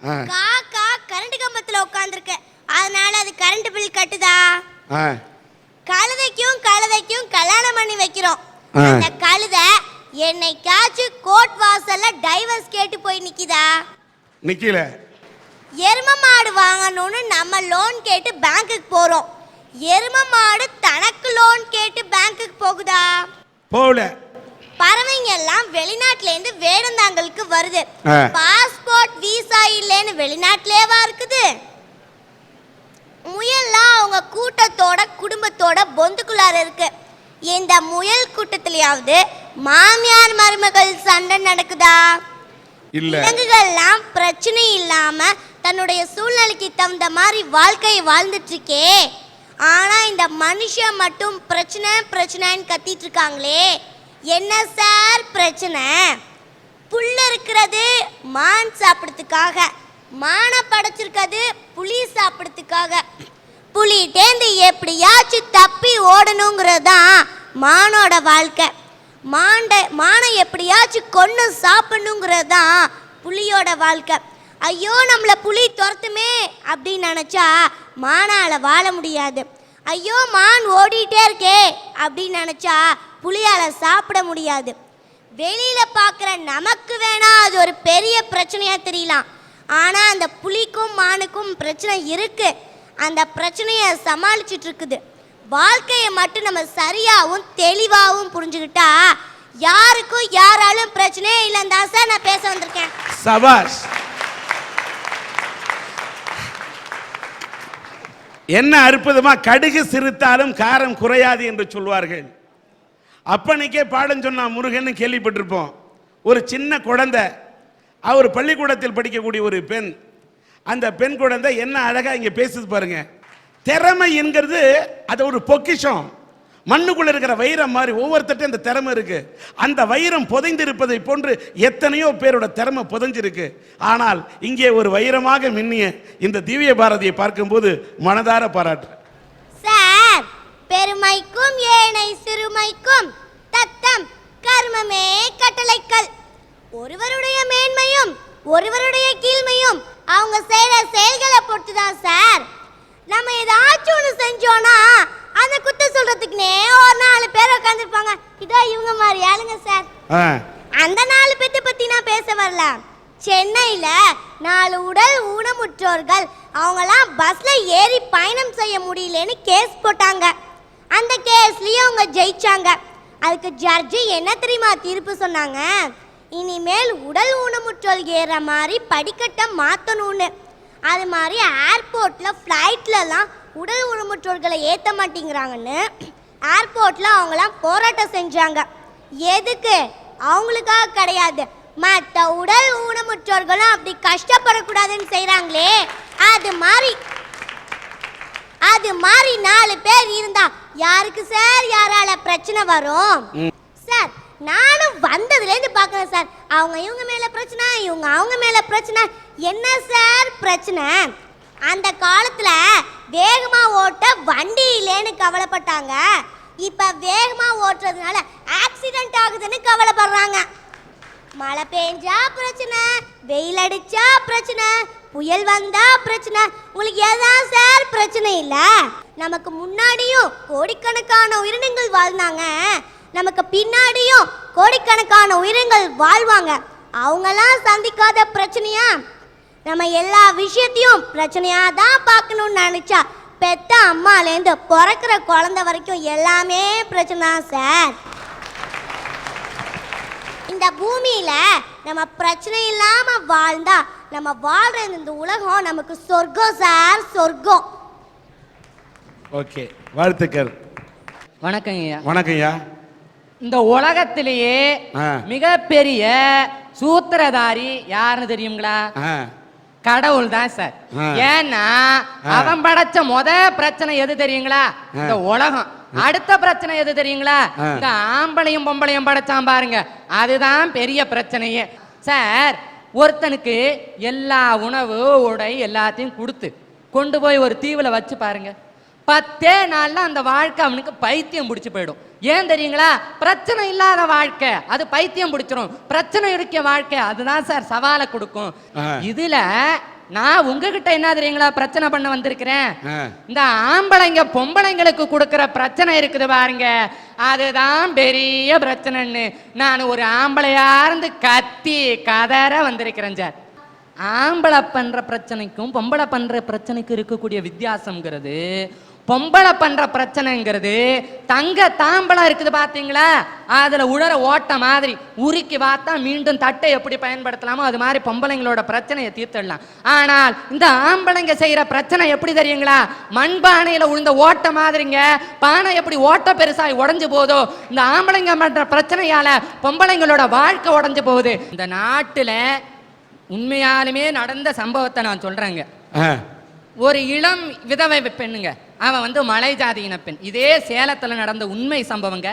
காக்கா கரண்ட் கம்பத்துல உட்கார்ந்திருக்கு, அதனால அது கரண்ட் பில் கட்டுதா? கழுதைக்கும் கல்யாணம் பண்ணி வைக்கிறோம். அந்த கழுதை என்னைக்காச்சும் கோர்ட் வாசல்ல டைவர்ஸ் கேட்டு போய் நிக்குதா? நிக்கல. எரும மாடு வாங்கணும்னு நம்ம லோன் கேட்டு பேங்க்குக்கு போறோம். எரும மாடு தனக்கு லோன் கேட்டு பேங்க்குக்கு போகுதா? போகல. பறவைங்க எல்லாம் வெளிநாட்டுல இருந்து வேடந்தாங்களுக்கு வருது. பாஸ்போர்ட் விசா இல்லைன்னு வெளிநாட்டிலேவா இருக்குது? முயல்லாம் அவங்க கூட்டத்தோட குடும்பத்தோட பொந்துக்குள்ளார இருக்கு. இந்த முயல் கூட்டத்திலேயாவது மாமியார் மருமகள் சண்டை நடக்குதா? விலங்குகள்லாம் பிரச்சனை இல்லாம தன்னுடைய சூழ்நிலைக்கு தகுந்த மாதிரி வாழ்க்கையை வாழ்ந்துட்டு இருக்கே. ஆனா இந்த மனுஷன் மட்டும் பிரச்சனைன்னு கத்திட்டு இருக்காங்களே, என்ன சார் பிரச்சனை? புல்ல இருக்கிறது மான் சாப்பிடுறதுக்காக, மானை படைச்சிருக்கிறது புலி சாப்பிடுறதுக்காக. புலி தேர்ந்து எப்படியாச்சும் தப்பி ஓடணுங்கிறது தான் மானோட வாழ்க்கை. மானை எப்படியாச்சும் கொன்று சாப்பிடணுங்கிறது தான் புலியோட வாழ்க்கை. ஐயோ நம்மளை புலி துரத்துமே அப்படின்னு நினச்சா மானால வாழ முடியாது. ஐயோ மான் ஓடிட்டே இருக்கே அப்படின்னு நினச்சா புலியால சாப்பிட முடியாது. வெளியில பார்க்குற நமக்கு வேணா அது ஒரு பெரிய பிரச்சனையா தெரியலாம். ஆனா அந்த புலிக்கும் மானுக்கும் பிரச்சனை இருக்கு. அந்த பிரச்சனையை சமாளிச்சுட்டு இருக்குது. வாழ்க்கையை மட்டும் நம்ம சரியாகவும் தெளிவாகவும் புரிஞ்சுக்கிட்டா யாருக்கும் யாராலும் பிரச்சனையே இல்லைன்னு தான் சார் நான் பேச வந்திருக்கேன். சபாஷ். என்ன அற்புதமா, கடுகு சிறுத்தாலும் காரம் குறையாது என்று சொல்வார்கள். அப்பனைக்கே பாடம் சொன்னா முருகன் கேள்விப்பட்டிருப்போம். ஒரு சின்ன குழந்தை, அவர் பள்ளிக்கூடத்தில் படிக்கக்கூடிய ஒரு பெண். அந்த பெண் குழந்தை என்ன அழகா இங்க பேசுது பாருங்க. திறமை என்கிறது அது ஒரு பொக்கிஷம். மண்ணுக்குள்ள இருக்கிற வைரம் மாதிரி ஒவ்வொருத்தட்டும் அந்த திறமை இருக்கு. அந்த வைரம் புதைந்து இருப்பதை போன்று எத்தனையோ பேரோட திறமை புதைஞ்சிருக்கு. ஆனால் இங்கே ஒரு வைரமாக மின்னிய இந்த திவ்ய பாரதியை பார்க்கும்போது மனதார பாராட்டு. சார், பெருமைக்கும் ஏனை சிறுமைக்கும் தத்தம் கர்மமே கட்டளைக்கல். ஒருவருடைய மேன்மையும் ஒருவருடைய கீழ்மையும் அவங்க செய்யற செயல்களை பொறுத்து தான் சார். நம்ம ஏதாச்சும் ஒன்று செஞ்சோன்னா அந்த குத்த சொல்றதுக்குனே ஒரு 4 பேர் உட்காந்துருப்பாங்க. இதோ இவங்க மாதிரி ஆளுங்க சார். அந்த 4 பேத்தை பத்தி நான் பேச வரல. சென்னையில 4 உடல் ஊனமுற்றோர்கள் அவங்களாம் பஸ்ல ஏறி பயணம் செய்ய முடியலன்னு கேஸ் போட்டாங்க. அந்த கேஸ்லயும் அவங்க ஜெயிச்சாங்க. அதுக்கு ஜட்ஜி என்ன தெரியுமா தீர்ப்பு சொன்னாங்க? இனிமேல் உடல் ஊனமுற்றோர் ஏற மாதிரி படிக்கட்டை மாற்றணும்னு. அது மாதிரி ஏர்போர்ட்ல ஃப்ளைட்லலாம் உடல் ஊனமுற்றோர்களை ஏற்ற மாட்டேங்கிறாங்கன்னு ஏர்போர்ட்ல அவங்களாம் போராட்டம் செஞ்சாங்க. எதுக்கு? அவங்களுக்காக கிடையாது, மற்ற உடல் ஊனமுற்றோர்களும் அப்படி கஷ்டப்படக்கூடாதுன்னு செய்கிறாங்களே. அது மாதிரி 4 பேர் இருந்தா யாருக்கு சார் யாரால பிரச்சனை வரும்? சார், நானும் வந்ததுலேருந்து பார்க்குறேன் சார். அவங்க இவங்க மேலே பிரச்சனை, இவங்க அவங்க மேலே பிரச்சனை. என்ன சார் பிரச்சனை? அந்த காலத்தில் வேகமாக ஓட்ட வண்டி இல்லைன்னு கவலைப்பட்டாங்க. இப்போ வேகமாக ஓட்டுறதுனால ஆக்சிடென்ட் ஆகுதுன்னு கவலைப்படுறாங்க. மழை பெஞ்சா பிரச்சனை, வெயில் அடிச்சா பிரச்சனை, புயல் வந்தா பிரச்சனை. உங்களுக்கு எதான் சார் பிரச்சனை இல்லை? நமக்கு முன்னாடியும் கோடிக்கணக்கான உயிரினங்கள் வாழ்ந்தாங்க, நமக்கு பின்னாடியும் கோடிக்கணக்கான உயிரினங்கள் வாழ்வாங்க. அவங்கெல்லாம் சந்திக்காத பிரச்சனையா? நம்ம எல்லா விஷயத்தையும் பிரச்சனையா தான் பார்க்கணும்னு நினைச்சா பெத்த அம்மாலேருந்து பிறக்கிற குழந்தை வரைக்கும் எல்லாமே பிரச்சனை தான் சார். இந்த பூமியில நம்ம பிரச்சனை இல்லாம வாழ்ந்தா நம்ம வாழ்ற இந்த உலகம் நமக்கு சொர்க்கம் சார், சொர்க்கம். ஓகே, வாழ்த்துக்கள். வணக்கம் ஐயா. வணக்கம் ஐயா. இந்த உலகத்திலேயே மிகப்பெரிய சூத்திரதாரி யாருன்னு தெரியுங்களா? கடவுள் தான் சார். ஏன்னா அவன் படைச்ச பிரச்சனை எது தெரியுங்களா? இந்த உலகம். அடுத்த பிரச்சனை எது தெரியுங்களா? இந்த ஆம்பளையும் பொம்பளையும் படைச்சான் பாருங்க, அதுதான் பெரிய பிரச்சனையே சார். ஒருத்தனுக்கு எல்லா உணவு உடை எல்லாத்தையும் கொடுத்து கொண்டு போய் ஒரு தீவுல வச்சு பாருங்க, 10 நாள்ல அந்த வாழ்க்கை அவனுக்கு பைத்தியம் பிடிச்சு போயிடும். ஏன் தெரியுங்களா? பிரச்சனை இல்லாத வாழ்க்கை அது பைத்தியம் பிடிச்சிரும். பிரச்சனை இருக்க வாழ்க்கை அதுதான் சார் சவாலை கொடுக்கும். இதுல நான் உங்ககிட்ட என்ன தெரியுங்களா பிரச்சனை பண்ண வந்திருக்கிறேன். இந்த ஆம்பளைங்க பொம்பளைங்களுக்கு கொடுக்கிற பிரச்சனை இருக்குது பாருங்க, அதுதான் பெரிய பிரச்சனைன்னு நான் ஒரு ஆம்பளையா இருந்து கத்தி கதற வந்திருக்கிறேன் சார். ஆம்பளை பண்ற பிரச்சனைக்கும் பொம்பளை பண்ற பிரச்சனைக்கும் இருக்கக்கூடிய வித்தியாசம்ங்கிறது, பொம்பளை பண்ற பிரச்சனைங்கிறது தங்க தாம்பளம் இருக்குது பாத்தீங்களா, அதுல உழற ஓட்ட மாதிரி உருக்கி பார்த்தா மீண்டும் தட்டை எப்படி பயன்படுத்தலாமோ அது மாதிரி பொம்பளைங்களோட பிரச்சனையை தீர்த்திடலாம். ஆனால் இந்த ஆம்பளைங்க செய்யற பிரச்சனை எப்படி தெரியுங்களா, மண்பானையில உழுந்த ஓட்ட மாதிரிங்க. பானை எப்படி ஓட்ட பெருசாகி உடஞ்சு போதோ, இந்த ஆம்பளைங்க பண்ற பிரச்சனையால பொம்பளைங்களோட வாழ்க்கை உடஞ்சு போகுது. இந்த நாட்டுல உண்மையாலுமே நடந்த சம்பவத்தை நான் சொல்றேங்க. ஒரு இளம் விதவை பெண்ணுங்க, அவ மலை ஜாதியின பெண். இதே சேலத்துல நடந்த உண்மை சம்பவங்க.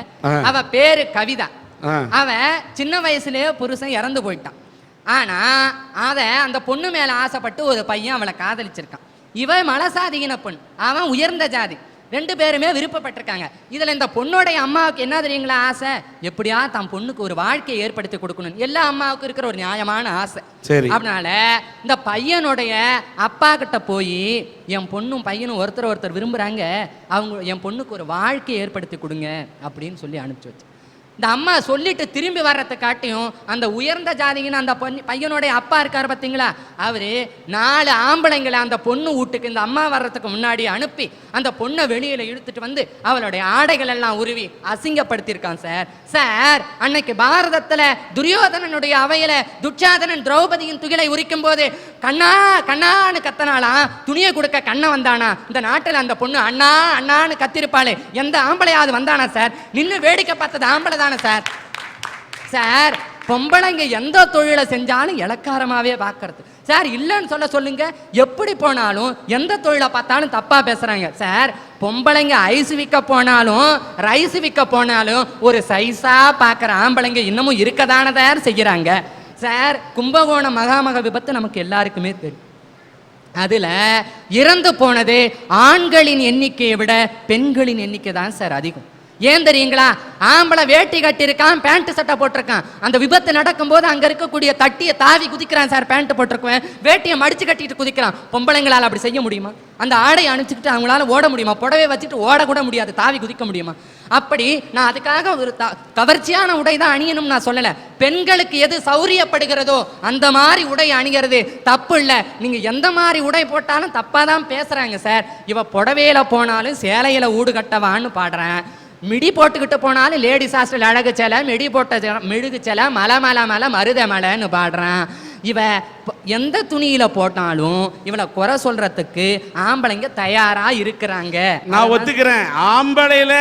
அவ பேரு கவிதா. அவ சின்ன வயசுலயே புருஷன் இறந்து போயிட்டான். ஆனா அந்த பொண்ணு மேல ஆசைப்பட்டு ஒரு பையன் அவளை காதலிச்சிருக்கான். இவ மலசாதியின பெண், அவன் உயர்ந்த ஜாதி. 2 பேருமே விருப்பப்பட்டிருக்காங்க. இதுல இந்த பொண்ணோடைய அம்மாவுக்கு என்ன தெரியுங்களா ஆசை, எப்படியா தன் பொண்ணுக்கு ஒரு வாழ்க்கையை ஏற்படுத்தி கொடுக்கணும். எல்லா அம்மாவுக்கும் இருக்கிற ஒரு நியாயமான ஆசை. அதனால இந்த பையனுடைய அப்பா கிட்ட போய் என் பொண்ணும் பையனும் ஒருத்தர் விரும்புறாங்க, அவங்க என் பொண்ணுக்கு ஒரு வாழ்க்கையை ஏற்படுத்தி கொடுங்க அப்படின்னு சொல்லி அனுப்பிச்சு வச்சு. இந்த அம்மா சொல்லிட்டு திரும்பி வர்றதை காட்டியும் அந்த உயர்ந்த ஜாதின்னு அந்த பையனுடைய அப்பா இருக்காரு பார்த்தீங்களா, அவரு 4 ஆம்பளைங்களை அந்த பொண்ணு வீட்டுக்கு இந்த அம்மா வர்றதுக்கு முன்னாடி அனுப்பி அந்த பொண்ணை வெளியில இழுத்துட்டு வந்து அவளுடைய ஆடைகள் எல்லாம் உருவி அசிங்கப்படுத்தியிருக்கான் சார். அன்னைக்கு பாரதத்துல துரியோதனனுடைய அவையில துச்சாதனன் திரௌபதியின் துகிலை உரிக்கும் போது கண்ணா கண்ணான்னு கத்தனாலாம், துணியை கொடுக்க கண்ணை வந்தானா? இந்த நாட்டுல அந்த பொண்ணு அண்ணா அண்ணான்னு கத்திருப்பாளே, எந்த ஆம்பளையாவது வந்தானா சார்? நின்று வேடிக்கை பார்த்தது ஆம்பளை தானே சார். பொம்பளைங்க எந்த தொழிலை செஞ்சாலும் இலக்காரமாவே பார்க்கறது சார். இல்லைன்னு சொல்லுங்க, எப்படி போனாலும் எந்த தொழிலை பார்த்தாலும் தப்பா பேசுறாங்க சார். பொம்பளைங்க ஐஸ் விற்க போனாலும் ரைஸ் விற்க போனாலும் ஒரு சைஸா பார்க்குற ஆம்பளைங்க இன்னமும் இருக்கதானே சார் செய்கிறாங்க சார். கும்பகோணம் மகாமக விபத்து நமக்கு எல்லாருக்குமே தெரியும். அதுல இறந்து போனது ஆண்களின் எண்ணிக்கையை விட பெண்களின் எண்ணிக்கை தான் சார் அதிகம். ஏன் தெரியுங்களா? ஆம்பளை வேட்டி கட்டியிருக்கான், பேண்ட் சட்டை போட்டிருக்கான். அந்த விபத்து நடக்கும் போது அங்க இருக்கக்கூடிய தட்டியை தாவி குதிக்கிறான் சார். பேண்ட் போட்டிருக்குவேன், வேட்டியை மடிச்சு கட்டிட்டு குதிக்கிறான். பொம்பளைங்களால் அப்படி செய்ய முடியுமா? அந்த ஆடையை அணிச்சுக்கிட்டு அவங்களால ஓட முடியுமா? புடவை வச்சுட்டு ஓடக்கூட முடியாது, தாவி குதிக்க முடியுமா? அப்படி நான் அதுக்காக ஒரு கவர்ச்சியான உடை தான் அணியணும் நான் சொல்லலை. பெண்களுக்கு எது சௌரியப்படுகிறதோ அந்த மாதிரி உடை அணிகிறது தப்பு இல்லை. நீங்க எந்த மாதிரி உடை போட்டாலும் தப்பா தான் பேசுறாங்க சார். இவ புடவையில போனாலும் சேலையில ஊடு கட்டவான்னு பாடுறேன். மிடி போட்டுக்கிட்டு போனாலும் லேடிஸ் ஹாஸ்டல் அழகு சேலை, மிடி போட்ட மெழுகு சேலை, மலை மலை மலை மருத மலைன்னு பாடுறான். இவ எந்த துணியில போட்டாலும் இவளை குறை சொல்றதுக்கு ஆம்பளைங்க தயாரா இருக்கிறாங்க. நான் ஒத்துக்கிறேன், ஆம்பளையில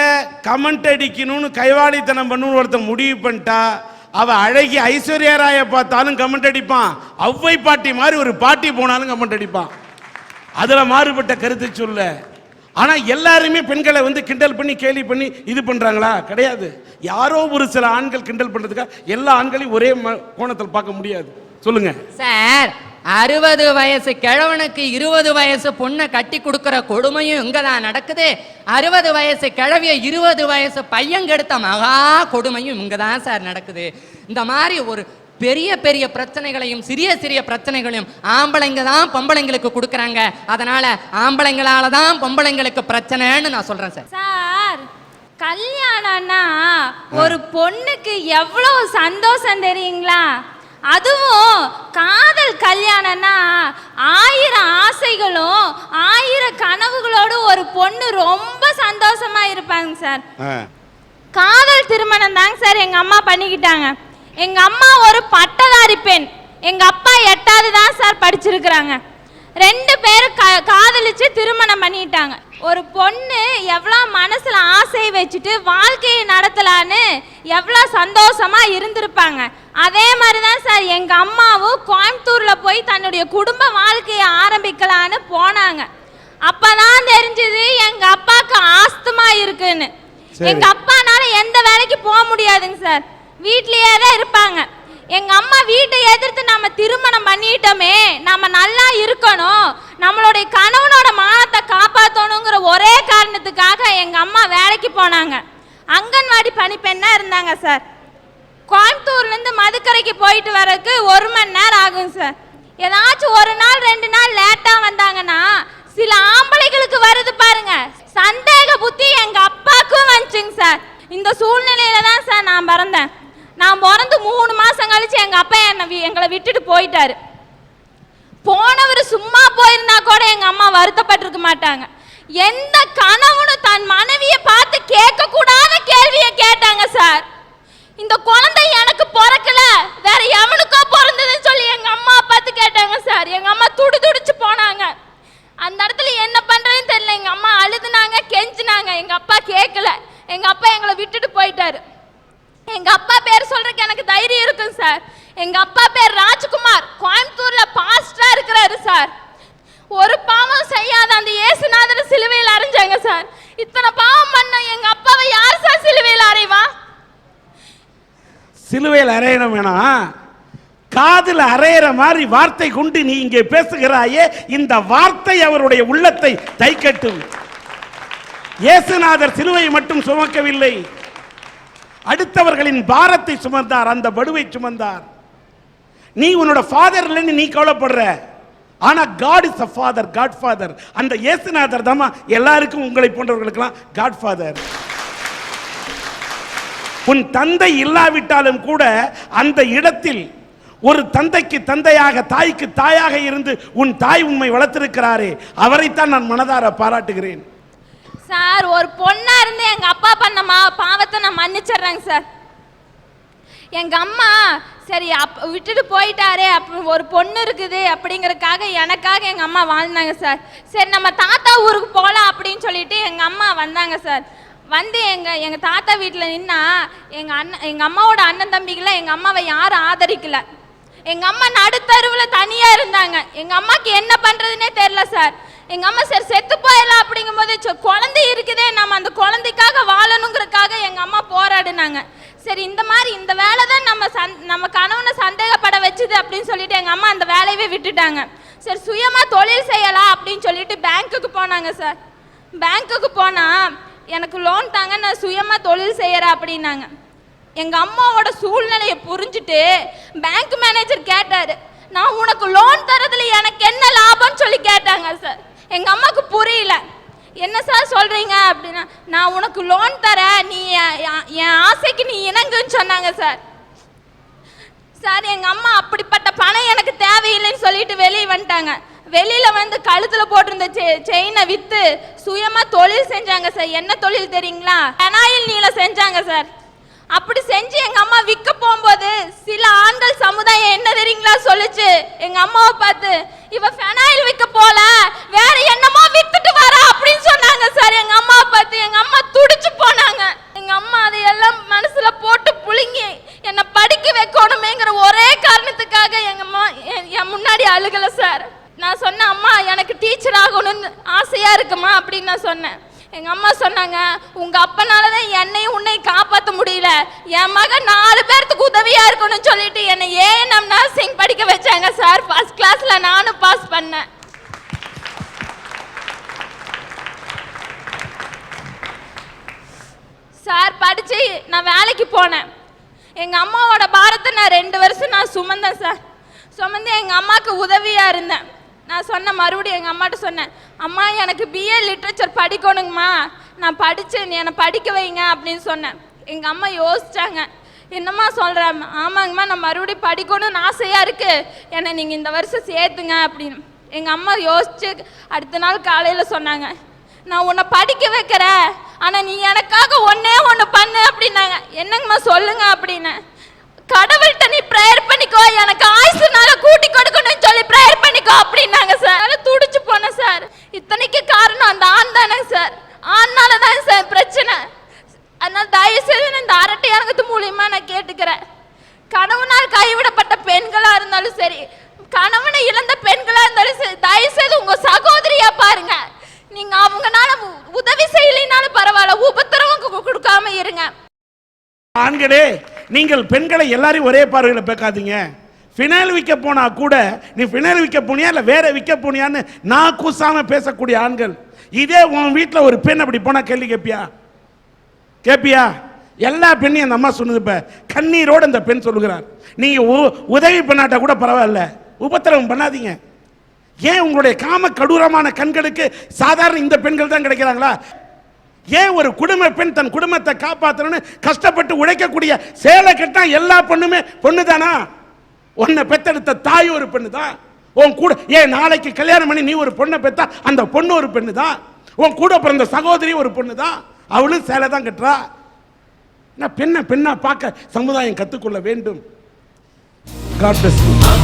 கமெண்ட் அடிக்கணும்னு கைவாளித்தனம் பண்ணணும்னு ஒருத்தன் முடிவு பண்ணிட்டா அவ அழகி ஐஸ்வர்யா ராய பார்த்தாலும் கமெண்ட் அடிப்பான். ஒளவை பாட்டி மாதிரி ஒரு பாட்டி போனாலும் கமெண்ட் அடிப்பான். அதுல மாறுபட்ட கருத்து சொல்ல. ஆனா எல்லாருமே பெண்களை கிண்டல் பண்ணி கேலி பண்ணி இது பண்றாங்களா? கிடையாது. யாரோ ஒரு சில ஆண்கள் கிண்டல் பண்றதுக்காக எல்லா ஆண்களையும் ஒரே கோணத்தில் பார்க்க முடியாது. சொல்லுங்க சார். 60 வயசு கிழவனுக்கு 20 வயசு பொண்ணை கட்டி கொடுக்கிற கொடுமையும் இங்கதான் நடக்குது. 60 வயசு கிழவிய 20 வயசு பையன் கெடுத்த மகா கொடுமையும் இங்கதான் சார் நடக்குது. இந்த மாதிரி ஒரு பெரிய பெரிய பிரச்சனைகளையும் சிறிய சிறிய பிரச்சனைகளையும் ஆம்பளைங்க தான் பொம்பளைங்களுக்கு கொடுக்கறாங்க. அதனால ஆம்பளைங்களால தான் பொம்பளைங்களுக்கு பிரச்சனைன்னு நான் சொல்றேன் சார். சார், கல்யாணம்னா ஒரு பொண்ணுக்கு எவ்வளவு சந்தோஷம் தெரியுங்களா? அதுவும் காதல் கல்யாணம்னா 1000 ஆசைகளும் 1000 கனவுகளோடு ஒரு பொண்ணு ரொம்ப சந்தோஷமா இருப்பாங்க சார். காதல் திருமணம் தாங்க சார் எங்க அம்மா பண்ணிக்கிட்டாங்க. எங்க அம்மா ஒரு பட்டதாரி பெண், எங்க அப்பா 8வது தான் சார் படிச்சிருக்கிறாங்க. 2 பேரும் காதலிச்சு திருமணம் பண்ணிட்டாங்க. ஒரு பொண்ணு எவ்வளோ மனசுல ஆசையை வச்சுட்டு வாழ்க்கையை நடத்தலான்னு எவ்வளோ சந்தோஷமா இருந்திருப்பாங்க. அதே மாதிரி தான் சார் எங்க அம்மாவும் கோயம்புத்தூர்ல போய் தன்னுடைய குடும்ப வாழ்க்கையை ஆரம்பிக்கலான்னு போனாங்க. அப்பதான் தெரிஞ்சது எங்க அப்பாவுக்கு ஆஸ்துமா இருக்குன்னு. எங்க அப்பானால எந்த வேலைக்கு போக முடியாதுங்க சார், வீட்லயே தான் இருப்பாங்க. எங்க அம்மா வீட்டை எதிர்த்து நம்ம திருமணம் பண்ணிட்டோமே, நம்ம நல்லா இருக்கணும், நம்மளுடைய கணவனோட மானத்தை காப்பாற்றணுங்கிற ஒரே காரணம் போனாங்க. அங்கன்வாடி பணிப்பெண்ணா இருந்தாங்க சார். கோயம்புத்தூர்லேருந்து மதுக்கரைக்கு போயிட்டு வரதுக்கு 1 மணி நேரம் ஆகும் சார். ஏதாச்சும் ஒரு நாள் 2 நாள் லேட்டாக வந்தாங்கன்னா சில ஆம்பளைகளுக்கு வருது பாருங்க சந்தேக புத்தி, எங்க அப்பாவுக்கும் வந்துச்சுங்க சார். இந்த சூழ்நிலையில தான் சார் நான் பிறந்தேன். நான் பிறந்து 3 மாசம் கழிச்சு எங்க அப்பா எங்களை விட்டுட்டு போயிட்டாரு. போனவர் சும்மா போயிருந்தா கூட எங்க அம்மா வருத்தப்பட்டிருக்க மாட்டாங்க. எந்த கணவனும் தன் மனைவியை பார்த்து கேட்க கூடாத கேள்வியை கேட்டாங்க சார். இந்த குழந்தை எனக்கு பிறக்கல, வேற எவனுக்கோ பிறந்ததுன்னு சொல்லி எங்க அம்மா பார்த்து கேட்டாங்க சார். எங்க அம்மா துடிச்சு போனாங்க. அந்த இடத்துல என்ன பண்றதுன்னு தெரியல. எங்க அம்மா அழுதுனாங்க, கெஞ்சினாங்க. எங்க அப்பா கேட்கல. எங்க அப்பா எங்களை விட்டுட்டு போயிட்டாரு. எங்க அப்பா பேர் சொல்றதுக்கு எனக்கு தைரியம் இருக்குங்க சார். எங்க அப்பா பேர் ராஜ்குமார். கோயம்புத்தூர்ல பாஸ்டரா இருக்கிறாரு சார். ஒரு பாவம் செய்யாத அந்த இயேசுநாதர் சிலுவையில் அறைஞ்சாங்க சார். இத்தனை பாவம் பண்ண எங்க அப்பாவை யார் சார் சிலுவையில் அறைவா? சிலுவையில் அறையணும் வேணாம், காதில் அறையிற மாதிரி வார்த்தை கொண்டு நீ இங்கே பேசுகிறாயே, இந்த வார்த்தை அவருடைய உள்ளத்தை தைக்கட்டும். இயேசுநாதர் சிலுவையை மட்டும் சுமக்கவில்லை, அடுத்தவர்களின் பாரத்தை சுமந்தார், அந்த படுவை சுமந்தார். நீ உன்னோட ஃபாதர் இல்லைன்னு நீ கவலைப்படுற, ஆனா God is a father, God father. அந்த இயேசுநாதர் தான் எல்லாருக்கும், உங்களை போன்றவர்களுக்கெல்லாம் காட் ஃபாதர். உன் தந்தை இல்லாவிட்டாலும் கூட அந்த இடத்தில் ஒரு தந்தைக்கு தந்தையாக, தாய்க்கு தாயாக இருந்து உன் தாய் உண்மை வளர்த்திருக்கிறாரே, அவரைத்தான் நான் மனதார பாராட்டுகிறேன் சார். ஒரு பொண்ணா இருந்து எங்க அப்பா பண்ண பாவத்தை நான் மன்னிச்சிடுறேங்க சார். எங்க அம்மா சரி விட்டுட்டு போயிட்டாரே, ஒரு பொண்ணு இருக்குது அப்படிங்கறதுக்காக எனக்காக எங்க அம்மா வாழ்ந்தாங்க சார். சரி நம்ம தாத்தா ஊருக்கு போகலாம் அப்படின்னு சொல்லிட்டு எங்க அம்மா வந்தாங்க சார். வந்து எங்க தாத்தா வீட்டில் நின்னா எங்க அம்மாவோட அண்ணன் தம்பிகளை எங்க அம்மாவை யாரும் ஆதரிக்கல. எங்க அம்மா நடுத்தருவில் தனியா இருந்தாங்க. எங்க அம்மாக்கு என்ன பண்றதுன்னே தெரியல சார். எங்க அம்மா சரி செத்து போயிடலாம் அப்படிங்கும் போது குழந்தை இருக்குதே, நம்ம அந்த குழந்தைக்காக வாழணுங்கிறதுக்காக எங்க அம்மா போராடினாங்க. சரி இந்த வேலை தான் நம்ம கணவனை சந்தேகப்பட வச்சுது அப்படின்னு சொல்லிட்டு எங்க அம்மா அந்த வேலையவே விட்டுட்டாங்க. சரி சுயமா தொழில் செய்யலாம் அப்படின்னு சொல்லிட்டு பேங்க்குக்கு போனாங்க சார். பேங்க்குக்கு போனா எனக்கு லோன் தாங்க, நான் சுயமா தொழில் செய்யறேன் அப்படின்னாங்க. எங்க அம்மாவோட சூழ்நிலையை புரிஞ்சுட்டு பேங்க் மேனேஜர் கேட்டாரு, நான் உனக்கு லோன் தரதுல எனக்கு என்ன லாபம்னு சொல்லி கேட்டாங்க சார். எங்க அம்மாவுக்கு புரியல. என்ன சார் சொல்றீங்க அப்படின்னா, நான் உனக்கு லோன் தரேன், நீ என் ஆசைக்கு நீ இணங்குன்னு சொன்னாங்க சார். சார் எங்க அம்மா அப்படிப்பட்ட பணம் எனக்கு தேவையில்லைன்னு சொல்லிட்டு வெளியே வந்துட்டாங்க. வெளியில வந்து கழுத்துல போட்டிருந்த செயினை வித்து சுயமா தொழில் செஞ்சாங்க சார். என்ன தொழில் தெரியுங்களா? பெனாயில் நீல செஞ்சாங்க சார். அப்படி செஞ்சு எங்க அம்மா விற்க போகும்போது சில ஆண்கள் சமுதாயம் என்ன தெரியுங்களா சொல்லுச்சு எங்க அம்மாவை பார்த்து, இவ பெனாயில் விற்க போல வேற என்னமோ வித்துட்டு வர அப்படின்னு சொன்னாங்க சார். எங்க அம்மாவை பார்த்து எங்க அம்மா துடிச்சு போனாங்க. எங்க அம்மா அதையெல்லாம் மனசுல போட்டு புழுங்கி என்னை படிக்க வைக்கணுமேங்கிற ஒரே காரணத்துக்காக எங்க அம்மா என் முன்னாடி அழுகல சார். நான் சொன்னேன், அம்மா எனக்கு டீச்சர் ஆகணும்னு ஆசையா இருக்குமா அப்படின்னு நான் சொன்னேன். எங்க அம்மா சொன்னாங்க, உங்க அப்பனாலதான் என்னையும் உன்னையும் காப்பாற்ற முடியல, என் மகன் 4 பேர்த்துக்கு உதவியா இருக்கணும்னு சொல்லிட்டு என்னை ஏஎன்எம் நர்சிங் படிக்க வச்சாங்க சார். ஃபர்ஸ்ட் கிளாஸ்ல நானும் பாஸ் பண்ணேன் சார். படிச்சு நான் வேலைக்கு போனேன். எங்க அம்மாவோட பாரத்தை நான் 2 வருஷம் நான் சுமந்தேன் சார். சுமந்து எங்க அம்மாவுக்கு உதவியா இருந்தேன். நான் சொன்னேன், மறுபடியும் எங்கள் அம்மாட்ட சொன்னேன், அம்மா எனக்கு பிஏ லிட்ரேச்சர் படிக்கணுங்கம்மா, நான் படித்து என்னை படிக்க வைங்க அப்படின்னு சொன்னேன். எங்கள் அம்மா யோசிச்சாங்க, என்னம்மா சொல்கிறேன்? ஆமாங்கம்மா, நான் மறுபடியும் படிக்கணும்னு ஆசையாக இருக்குது, என்னை நீங்கள் இந்த வருஷம் சேர்த்துங்க அப்படின்னு. எங்கள் அம்மா யோசிச்சு அடுத்த நாள் காலையில் சொன்னாங்க, நான் உன்னை படிக்க வைக்கிறேன், ஆனால் நீ எனக்காக ஒன்று பண்ணு அப்படின்னாங்க. என்னங்கம்மா சொல்லுங்க அப்படின்னு. கடவுள்கிட்ட நீ ப்ரேயர் பண்ணிக்கோ, எனக்கு ஆயுசுனால கூட்டி கொடுக்கணும்னு சொல்லி ப்ரேயர் பண்ணிக்கோ அப்படின்னாங்க சார். அதில் துடிச்சு போனேன் சார். இத்தனைக்கு காரணம் அந்த ஆண் தானே சார். ஆண்னால தான் சார் பிரச்சனை. அதனால தயவு செய்து இந்த அரட்டை அரங்கத்து மூலியமா நான் கேட்டுக்கிறேன், கணவனால் கைவிடப்பட்ட பெண்களா இருந்தாலும் சரி, கணவனை இழந்த பெண்களா இருந்தாலும் சரி, தயவு செய்து உங்க சகோதரியா பாருங்க. நீங்க அவங்கனால உதவி செய்யலைனாலும் பரவாயில்ல, உபத்திரவம் கொடுக்காம இருங்க. ஆண்களே, நீங்கள் பெண்களை எல்லாரையும் ஒரே பார்வையில் பேக்காதீங்க. ஃபினைல் விற்க போனா கூட நீ ஃபினைல் விற்க போனியா இல்லை வேற விற்க போனியான்னு நான் கூசாம பேசக்கூடிய ஆண்கள். இதே உன் வீட்டில் ஒரு பெண் அப்படி போனா கேள்வி கேட்பியா? கேப்பியா? எல்லா பெண்ணையும் அந்த அம்மா சொன்னது. இப்ப கண்ணீரோடு அந்த பெண் சொல்லுகிறார், நீங்க உதவி பண்ணாட்டா கூட பரவாயில்ல, உபத்திரவம் பண்ணாதீங்க. ஏன் உங்களுடைய காம கடூரமான கண்களுக்கு சாதாரண இந்த பெண்கள் தான் கிடைக்கிறாங்களா? ஏன் ஒரு குடும்ப பெண் தன் குடும்பத்தை காப்பாற்றணும்னு கஷ்டப்பட்டு உழைக்கக்கூடிய சேலை கட்டினா எல்லா பொண்ணுமே பொண்ணு தானா? உன்னை பெத்தெடுத்த தாய் ஒரு பெண்ணு தான். உன் கூட ஏன் நாளைக்கு கல்யாணம் பண்ணி நீ ஒரு பொண்ணை பெத்தா அந்த பொண்ணு ஒரு பெண்ணு தான். உன் கூட பிறந்த சகோதரி ஒரு பொண்ணு தான், அவளும் சேலை தான் கட்டுறா. பெண்ணை பெண்ணா பார்க்க சமுதாயம் கற்றுக்கொள்ள வேண்டும். God bless you.